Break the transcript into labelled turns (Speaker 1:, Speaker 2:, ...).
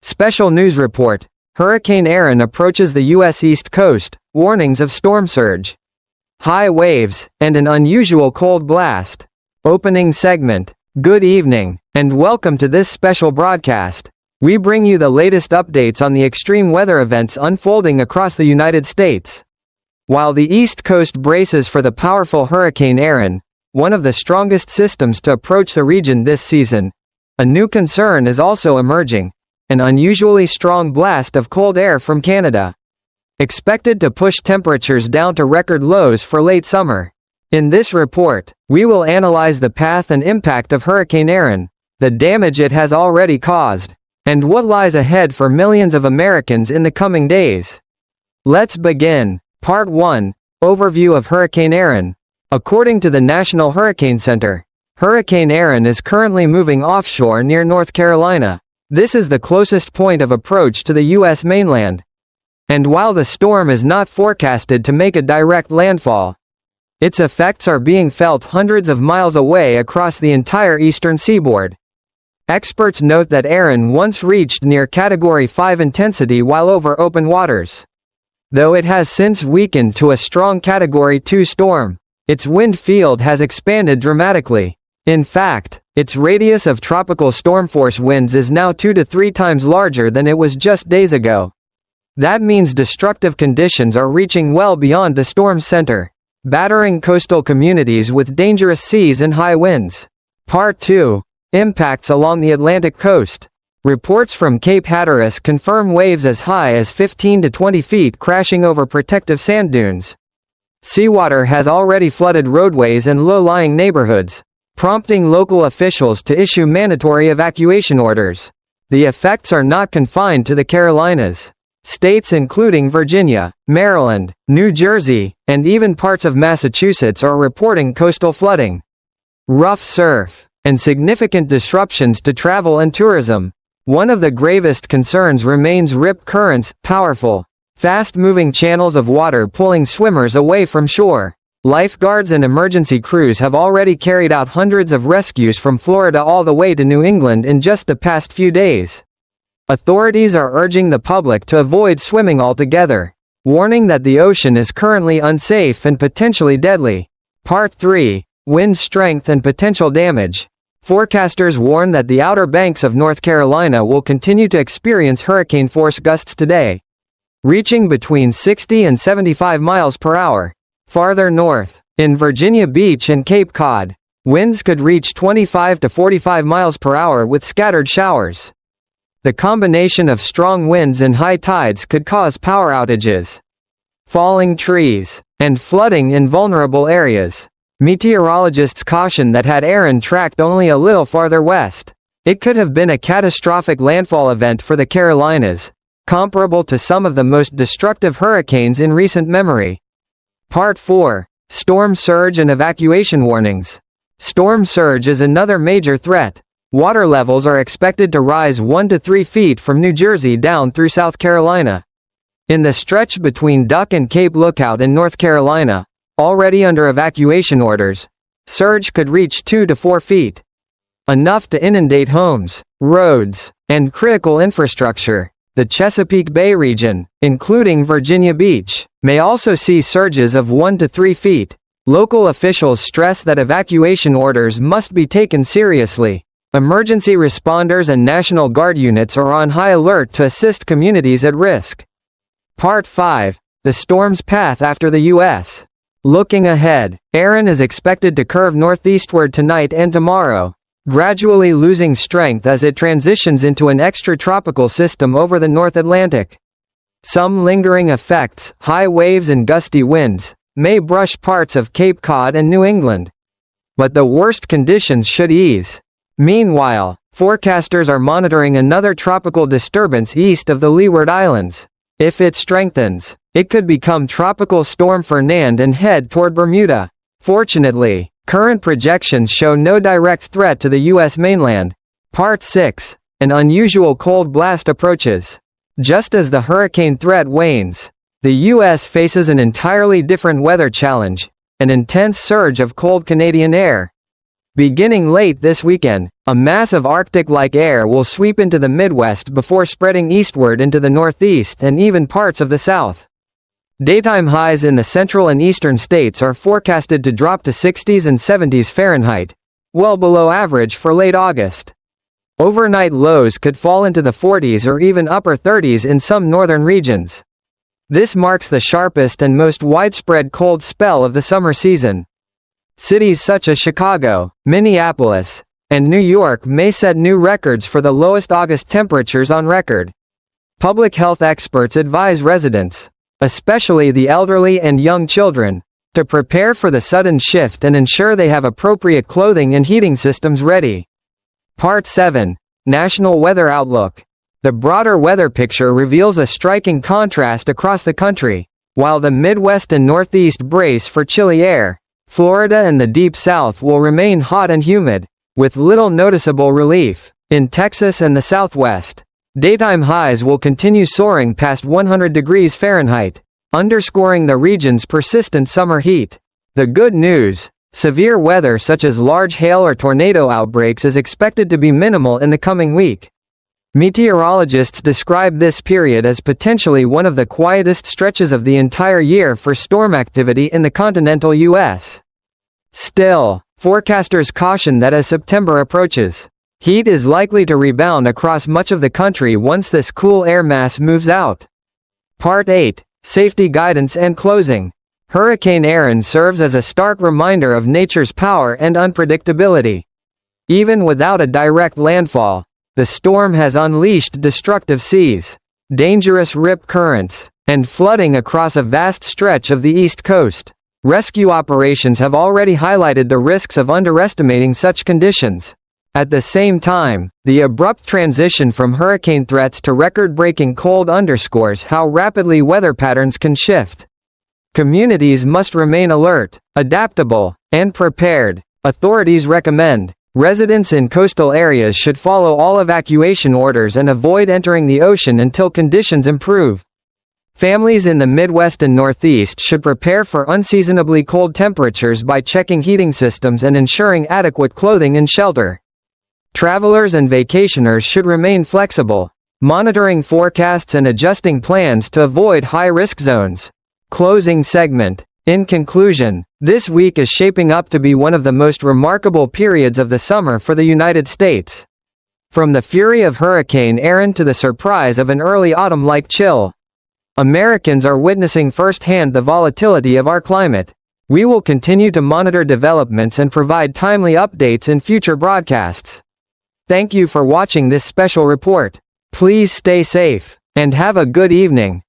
Speaker 1: Special news report. Hurricane Erin approaches the U.S. East Coast, warnings of storm surge, high waves, and an unusual cold blast. Opening segment. Good evening, and welcome to this special broadcast. We bring you the latest updates on the extreme weather events unfolding across the United States. While the East Coast braces for the powerful Hurricane Erin, one of the strongest systems to approach the region this season, a new concern is also emerging: an unusually strong blast of cold air from Canada, expected to push temperatures down to record lows for late summer. In this report, we will analyze the path and impact of Hurricane Erin, the damage it has already caused, and what lies ahead for millions of Americans in the coming days. Let's begin. Part 1. Overview of Hurricane Erin. According to the National Hurricane Center, Hurricane Erin is currently moving offshore near North Carolina. This is the closest point of approach to the U.S. mainland. And while the storm is not forecasted to make a direct landfall, its effects are being felt hundreds of miles away across the entire eastern seaboard. Experts note that Erin once reached near Category 5 intensity while over open waters. Though it has since weakened to a strong Category 2 storm, its wind field has expanded dramatically. In fact, its radius of tropical storm-force winds is now 2 to 3 times larger than it was just days ago. That means destructive conditions are reaching well beyond the storm's center, battering coastal communities with dangerous seas and high winds. Part 2. Impacts along the Atlantic coast. Reports from Cape Hatteras confirm waves as high as 15 to 20 feet crashing over protective sand dunes. Seawater has already flooded roadways and low-lying neighborhoods, prompting local officials to issue mandatory evacuation orders. The effects are not confined to the Carolinas. States including Virginia, Maryland, New Jersey, and even parts of Massachusetts are reporting coastal flooding, rough surf, and significant disruptions to travel and tourism. One of the gravest concerns remains rip currents, powerful, fast-moving channels of water pulling swimmers away from shore. Lifeguards and emergency crews have already carried out hundreds of rescues from Florida all the way to New England in just the past few days. Authorities are urging the public to avoid swimming altogether, warning that the ocean is currently unsafe and potentially deadly. Part 3. Wind strength and potential damage. Forecasters warn that the Outer Banks of North Carolina will continue to experience hurricane-force gusts today, reaching between 60 and 75 miles per hour. Farther north, in Virginia Beach and Cape Cod, winds could reach 25 to 45 miles per hour with scattered showers. The combination of strong winds and high tides could cause power outages, falling trees, and flooding in vulnerable areas. Meteorologists caution that had Erin tracked only a little farther west, it could have been a catastrophic landfall event for the Carolinas, comparable to some of the most destructive hurricanes in recent memory. Part 4. Storm surge and evacuation warnings. Storm surge is another major threat. Water levels are expected to rise 1 to 3 feet from New Jersey down through South Carolina. In the stretch between Duck and Cape Lookout in North Carolina, already under evacuation orders, surge could reach 2 to 4 feet. Enough to inundate homes, roads, and critical infrastructure. The Chesapeake Bay region, including Virginia Beach, may also see surges of 1 to 3 feet. Local officials stress that evacuation orders must be taken seriously. Emergency responders and National Guard units are on high alert to assist communities at risk. Part 5. The storm's path after the U.S. Looking ahead, Erin is expected to curve northeastward tonight and tomorrow, gradually losing strength as it transitions into an extratropical system over the North Atlantic. Some lingering effects, high waves and gusty winds, may brush parts of Cape Cod and New England, but the worst conditions should ease. Meanwhile, forecasters are monitoring another tropical disturbance east of the Leeward Islands. If it strengthens, it could become Tropical Storm Fernand and head toward Bermuda. Fortunately, current projections show no direct threat to the U.S. mainland. Part 6. An unusual cold blast approaches. Just as the hurricane threat wanes, the U.S. faces an entirely different weather challenge: an intense surge of cold Canadian air. Beginning late this weekend, a mass of Arctic-like air will sweep into the Midwest before spreading eastward into the Northeast and even parts of the South. Daytime highs in the central and eastern states are forecasted to drop to 60s and 70s Fahrenheit, well below average for late August. Overnight lows could fall into the 40s or even upper 30s in some northern regions. This marks the sharpest and most widespread cold spell of the summer season. Cities such as Chicago, Minneapolis, and New York may set new records for the lowest August temperatures on record. Public health experts advise residents, especially the elderly and young children, to prepare for the sudden shift and ensure they have appropriate clothing and heating systems ready. Part 7. National Weather Outlook. The broader weather picture reveals a striking contrast across the country. While the Midwest and Northeast brace for chilly air, Florida and the Deep South will remain hot and humid, with little noticeable relief. In Texas and the Southwest, daytime highs will continue soaring past 100 degrees Fahrenheit, underscoring the region's persistent summer heat. The good news: severe weather such as large hail or tornado outbreaks is expected to be minimal in the coming week. Meteorologists describe this period as potentially one of the quietest stretches of the entire year for storm activity in the continental U.S. Still, forecasters caution that as September approaches, heat is likely to rebound across much of the country once this cool air mass moves out. Part 8. Safety Guidance and Closing. Hurricane Erin serves as a stark reminder of nature's power and unpredictability. Even without a direct landfall, the storm has unleashed destructive seas, dangerous rip currents, and flooding across a vast stretch of the East Coast. Rescue operations have already highlighted the risks of underestimating such conditions. At the same time, the abrupt transition from hurricane threats to record-breaking cold underscores how rapidly weather patterns can shift. Communities must remain alert, adaptable, and prepared. Authorities recommend residents in coastal areas should follow all evacuation orders and avoid entering the ocean until conditions improve. Families in the Midwest and Northeast should prepare for unseasonably cold temperatures by checking heating systems and ensuring adequate clothing and shelter. Travelers and vacationers should remain flexible, monitoring forecasts and adjusting plans to avoid high-risk zones. Closing segment. In conclusion, this week is shaping up to be one of the most remarkable periods of the summer for the United States. From the fury of Hurricane Erin to the surprise of an early autumn-like chill, Americans are witnessing firsthand the volatility of our climate. We will continue to monitor developments and provide timely updates in future broadcasts. Thank you for watching this special report. Please stay safe, and have a good evening.